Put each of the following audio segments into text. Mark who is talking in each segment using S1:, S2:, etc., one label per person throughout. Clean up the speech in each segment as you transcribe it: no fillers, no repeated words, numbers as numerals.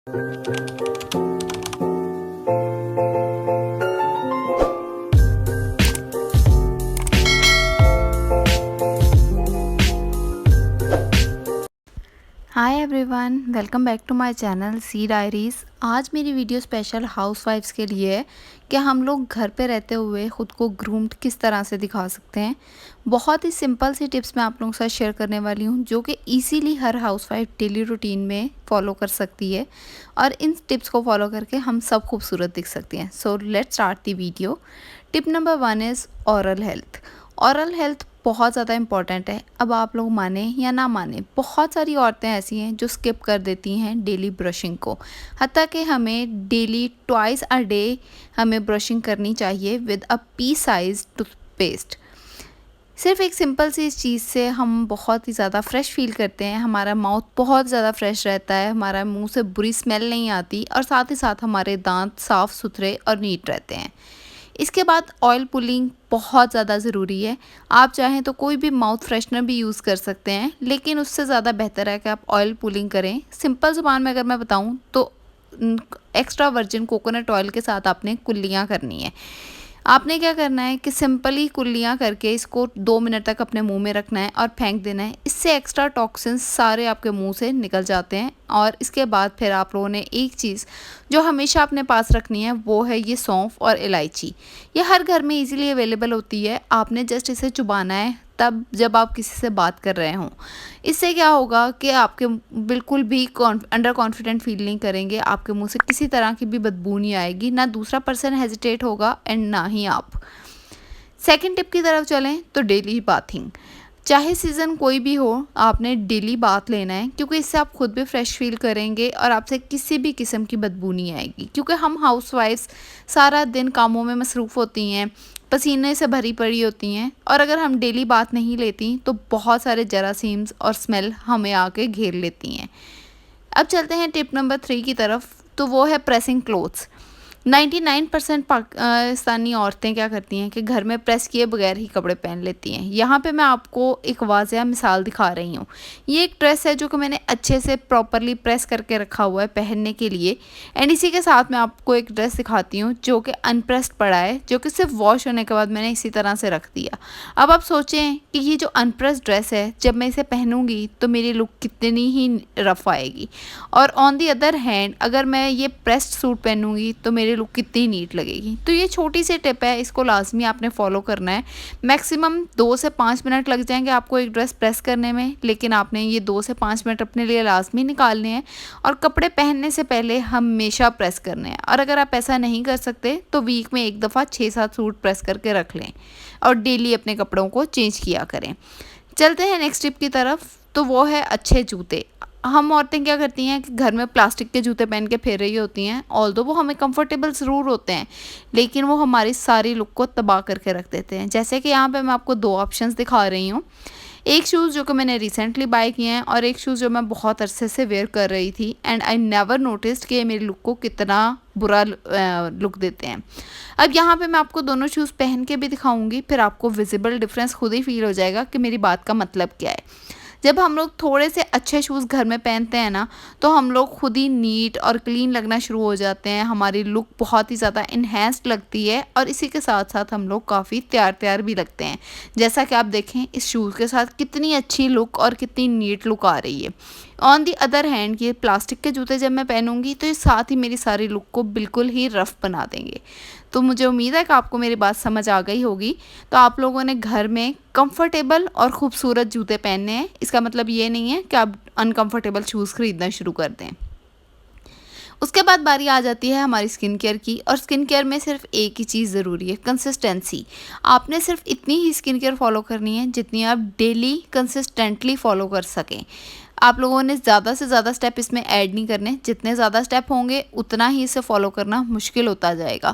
S1: Hi everyone, welcome back to my channel C Diaries. आज मेरी video special हाउसवाइफ्स के लिए है कि हम लोग घर पे रहते हुए ख़ुद को ग्रूम्ड किस तरह से दिखा सकते हैं। बहुत ही सिंपल सी टिप्स मैं आप लोगों के साथ शेयर करने वाली हूँ जो कि इजीली हर हाउसवाइफ डेली रूटीन में फॉलो कर सकती है और इन टिप्स को फॉलो करके हम सब खूबसूरत दिख सकते हैं। So let's start the video. Tip number 1 is oral health. Oral health बहुत ज़्यादा इम्पॉर्टेंट है। अब आप लोग माने या ना माने, बहुत सारी औरतें ऐसी हैं जो स्किप कर देती हैं डेली ब्रशिंग को। हत्ता कि हमें डेली ट्वाइस अ डे हमें ब्रशिंग करनी चाहिए with a P size toothpaste. सिर्फ एक सिंपल सी इस चीज़ से हम बहुत ही ज़्यादा फ्रेश फील करते हैं। हमारा माउथ बहुत ज़्यादा फ्रेश रहता है, हमारा मुंह से बुरी स्मेल नहीं आती और साथ ही साथ हमारे दांत साफ़ सुथरे और नीट रहते हैं। इसके बाद ऑयल पुलिंग बहुत ज़्यादा ज़रूरी है। आप चाहें तो कोई भी माउथ फ्रेशनर भी यूज़ कर सकते हैं, लेकिन उससे ज़्यादा बेहतर है कि आप ऑयल पुलिंग करें। सिंपल ज़ुबान में अगर मैं बताऊं तो एक्स्ट्रा वर्जिन कोकोनट ऑयल के साथ आपने कुल्लियाँ करनी है। आपने क्या करना है कि सिंपली कुल्लियाँ करके इसको 2 मिनट तक अपने मुंह में रखना है और फेंक देना है। इससे एक्स्ट्रा टॉक्सिन्स सारे आपके मुंह से निकल जाते हैं। और इसके बाद फिर आप लोगों ने एक चीज़ जो हमेशा अपने पास रखनी है वो है ये सौंफ और इलायची। ये हर घर में इजीली अवेलेबल होती है। आपने जस्ट इसे चुबाना है तब जब आप किसी से बात कर रहे हों। इससे क्या होगा कि आपके बिल्कुल भी अंडर कॉन्फिडेंट फील नहीं करेंगे, आपके मुंह से किसी तरह की भी बदबू नहीं आएगी, ना दूसरा पर्सन हेजिटेट होगा एंड ना ही आप। सेकंड टिप की तरफ चलें तो डेली बाथिंग। चाहे सीज़न कोई भी हो, आपने डेली बाथ लेना है क्योंकि इससे आप खुद भी फ्रेश फील करेंगे और आपसे किसी भी किस्म की बदबू नहीं आएगी। क्योंकि हम हाउसवाइफ्स सारा दिन कामों में मसरूफ़ होती हैं, पसीने से भरी पड़ी होती हैं और अगर हम डेली बाथ नहीं लेती तो बहुत सारे जरासीम्स और स्मेल हमें आके घेर लेती हैं। अब चलते हैं टिप नंबर 3 की तरफ, तो वो है प्रेसिंग क्लोथ्स। 99% पाकिस्तानी औरतें क्या करती हैं कि घर में प्रेस किए बगैर ही कपड़े पहन लेती हैं। यहाँ पे मैं आपको एक वाज़िया मिसाल दिखा रही हूँ। ये एक ड्रेस है जो कि मैंने अच्छे से प्रॉपरली प्रेस करके रखा हुआ है पहनने के लिए। एंड इसी के साथ मैं आपको एक ड्रेस दिखाती हूँ जो कि अनप्रेस्ड पड़ा है, जो कि सिर्फ वॉश होने के बाद मैंने इसी तरह से रख दिया। अब आप सोचें कि ये जो अनप्रेस्ड ड्रेस है जब मैं इसे पहनूँगी तो मेरी लुक कितनी ही रफ़ आएगी, और ऑन दी अदर हैंड अगर मैं ये प्रेस्ड सूट पहनूँगी तो मेरी लुक कितनी नीट लगेगी। तो ये छोटी सी टिप है, इसको लाजमी आपने फॉलो करना है। मैक्सिमम 2 से 5 मिनट लग जाएंगे आपको एक ड्रेस प्रेस करने में, लेकिन आपने ये 2 से 5 मिनट अपने लिए लाजमी निकालने हैं और कपड़े पहनने से पहले हमेशा प्रेस करने हैं। और अगर आप ऐसा नहीं कर सकते तो वीक में एक दफ़ा 6-7 सूट प्रेस करके रख लें और डेली अपने कपड़ों को चेंज किया करें। चलते हैं नेक्स्ट टिप की तरफ, तो वो है अच्छे जूते। हम औरतें क्या करती हैं कि घर में प्लास्टिक के जूते पहन के फिर रही होती हैं, ऑल्दो वो हमें कंफर्टेबल ज़रूर होते हैं लेकिन वो हमारी सारी लुक को तबाह करके रख देते हैं। जैसे कि यहाँ पे मैं आपको 2 ऑप्शंस दिखा रही हूँ। एक शूज़ जो कि मैंने रिसेंटली बाय किए हैं और एक शूज़ जो मैं बहुत अरसे से वेयर कर रही थी एंड आई नेवर नोटिस्ड कि मेरी लुक को कितना बुरा लुक देते हैं। अब यहाँ पे मैं आपको दोनों शूज़ पहन के भी दिखाऊंगी, फिर आपको विजिबल डिफरेंस खुद ही फील हो जाएगा कि मेरी बात का मतलब क्या है। जब हम लोग थोड़े से अच्छे शूज़ घर में पहनते हैं ना, तो हम लोग खुद ही नीट और क्लीन लगना शुरू हो जाते हैं। हमारी लुक बहुत ही ज़्यादा इन्हेंस्ड लगती है और इसी के साथ साथ हम लोग काफ़ी तैयार भी लगते हैं। जैसा कि आप देखें इस शूज़ के साथ कितनी अच्छी लुक और कितनी नीट लुक आ रही है। ऑन दी अदर हैंड ये प्लास्टिक के जूते जब मैं पहनूंगी तो ये साथ ही मेरी सारी लुक को बिल्कुल ही रफ़ बना देंगे। तो मुझे उम्मीद है कि आपको मेरी बात समझ आ गई होगी। तो आप लोगों ने घर में कंफर्टेबल और ख़ूबसूरत जूते पहनने हैं। इसका मतलब ये नहीं है कि आप अनकंफर्टेबल शूज़ ख़रीदना शुरू कर दें। उसके बाद बारी आ जाती है हमारी स्किन केयर की, और स्किन केयर में सिर्फ एक ही चीज़ ज़रूरी है, कंसिस्टेंसी। आपने सिर्फ इतनी ही स्किन केयर फॉलो करनी है जितनी आप डेली कंसिस्टेंटली फॉलो कर सकें। आप लोगों ने ज़्यादा से ज़्यादा स्टेप इसमें ऐड नहीं करने। जितने ज़्यादा स्टेप होंगे उतना ही इसे फॉलो करना मुश्किल होता जाएगा।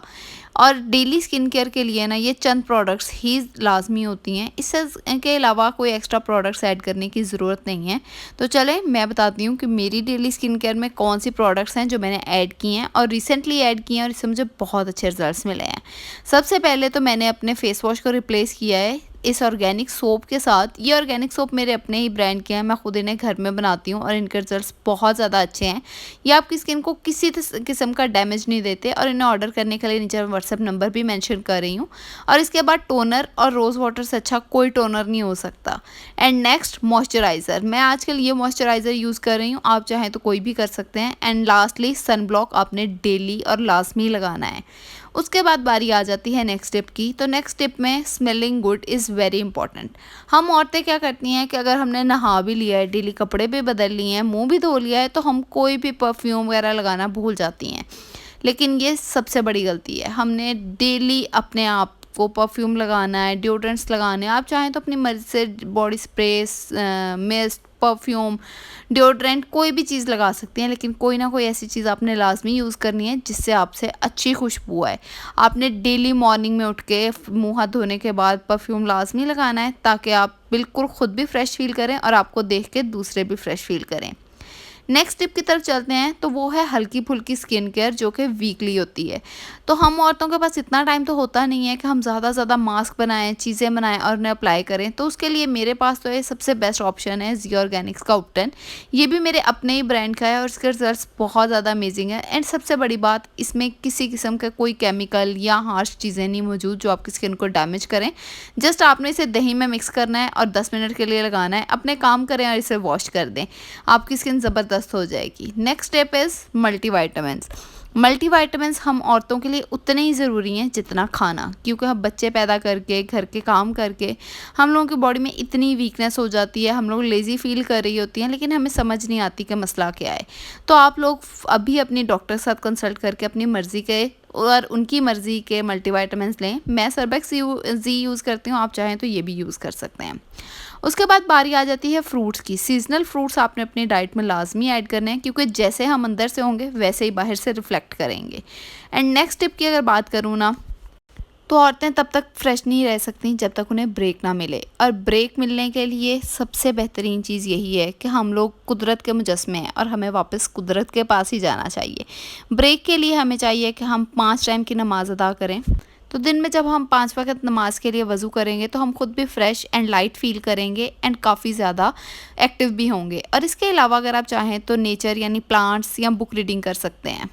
S1: और डेली स्किन केयर के लिए ना ये चंद प्रोडक्ट्स ही लाजमी होती हैं, इससे के अलावा कोई एक्स्ट्रा प्रोडक्ट्स ऐड करने की ज़रूरत नहीं है। तो चलें मैं बताती हूँ कि मेरी डेली स्किन केयर में कौन सी प्रोडक्ट्स हैं जो मैंने ऐड की हैं और रिसेंटली ऐड की हैं और इससे मुझे बहुत अच्छे रिजल्ट्स मिले हैं। सबसे पहले तो मैंने अपने फेस वॉश को रिप्लेस किया है इस ऑर्गेनिक सोप के साथ। ये ऑर्गेनिक सोप मेरे अपने ही ब्रांड के हैं, मैं खुद इन्हें घर में बनाती हूँ और इनके रिजल्ट्स बहुत ज़्यादा अच्छे हैं। ये आपकी स्किन को किसी किस्म का डैमेज नहीं देते और इन्हें ऑर्डर करने के लिए नीचे मैं व्हाट्सएप नंबर भी मेंशन कर रही हूँ। और इसके बाद टोनर और रोज़ वाटर से अच्छा कोई टोनर नहीं हो सकता। एंड नेक्स्ट मॉइस्चराइज़र, मैं आजकल ये मॉइस्चराइज़र यूज़ कर रही हूँ, आप चाहें तो कोई भी कर सकते हैं। एंड लास्टली सन ब्लॉक आपने डेली और लाजमी लगाना है। उसके बाद बारी आ जाती है नेक्स्ट स्टेप की। तो नेक्स्ट स्टेप में smelling good is very important. हम औरतें क्या करती हैं कि अगर हमने नहा भी लिया है, डेली कपड़े भी बदल लिए हैं, मुंह भी धो लिया है, तो हम कोई भी परफ्यूम वगैरह लगाना भूल जाती हैं। लेकिन ये सबसे बड़ी गलती है। हमने डेली अपने आप को परफ्यूम लगाना है, डिओड्रेंट्स लगाने हैं। आप चाहें तो अपनी मर्ज़ी से body spray, mist, perfume, deodorant कोई भी चीज़ लगा सकती हैं, लेकिन कोई ना कोई ऐसी चीज़ आपने लाजमी यूज़ करनी है जिससे आपसे अच्छी खुशबू आए। आपने डेली मॉर्निंग में उठ के मुँह हाथ धोने के बाद परफ्यूम लाजमी लगाना है, ताकि आप बिल्कुल ख़ुद भी फ्रेश फील करें और आपको देख के दूसरे भी फ्रेश फील करें। नेक्स्ट टिप की तरफ चलते हैं, तो वो है हल्की फुल्की स्किन केयर जो कि वीकली होती है। तो हम औरतों के पास इतना टाइम तो होता नहीं है कि हम ज़्यादा से ज़्यादा मास्क बनाएं, चीज़ें बनाएं और उन्हें अप्लाई करें। तो उसके लिए मेरे पास तो ये सबसे बेस्ट ऑप्शन है जी ऑर्गेनिक्स का उपटन। ये भी मेरे अपने ही ब्रांड का है और इसके रिजल्ट्स बहुत ज़्यादा अमेजिंग है। एंड सबसे बड़ी बात, इसमें किसी किस्म का कोई केमिकल या हार्श चीज़ें नहीं मौजूद जो आपकी स्किन को डैमेज करें। जस्ट आपने इसे दही में मिक्स करना है और 10 मिनट के लिए लगाना है, अपने काम करें और इसे वॉश कर दें, आपकी स्किन ज़बरदस्त हो जाएगी। Next step is multivitamins. Multivitamins हम औरतों के लिए उतने ही ज़रूरी हैं जितना खाना, क्योंकि हम बच्चे पैदा करके, घर के काम करके हम लोगों की बॉडी में इतनी वीकनेस हो जाती है, हम लोग लेज़ी फील कर रही होती हैं, लेकिन हमें समझ नहीं आती कि मसला क्या है। तो आप लोग अभी अपनी डॉक्टर के साथ कंसल्ट करके अपनी मर्ज़ी के और उनकी मर्ज़ी के मल्टीविटामिन्स लें। मैं सर्बेक्स जी यूज़ करती हूँ, आप चाहें तो ये भी यूज़ कर सकते हैं। उसके बाद बारी आ जाती है फ्रूट्स की। सीजनल फ्रूट्स आपने अपनी डाइट में लाजमी ऐड करने हैं, क्योंकि जैसे हम अंदर से होंगे वैसे ही बाहर से रिफ्लेक्ट करेंगे। एंड नेक्स्ट टिप की अगर बात करूँ ना, तो औरतें तब तक फ्रेश नहीं रह सकती जब तक उन्हें ब्रेक ना मिले। और ब्रेक मिलने के लिए सबसे बेहतरीन चीज़ यही है कि हम लोग कुदरत के मुजस्मे हैं और हमें वापस कुदरत के पास ही जाना चाहिए। ब्रेक के लिए हमें चाहिए कि हम 5 टाइम की नमाज़ अदा करें। तो दिन में जब हम 5 वक्त नमाज के लिए वज़ू करेंगे तो हम खुद भी फ्रेश एंड लाइट फील करेंगे एंड काफ़ी ज़्यादा एक्टिव भी होंगे। और इसके अलावा अगर आप चाहें तो नेचर यानी प्लांट्स या बुक रीडिंग कर सकते हैं।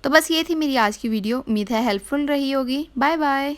S1: तो बस ये थी मेरी आज की वीडियो, उम्मीद है हेल्पफुल रही होगी। Bye bye.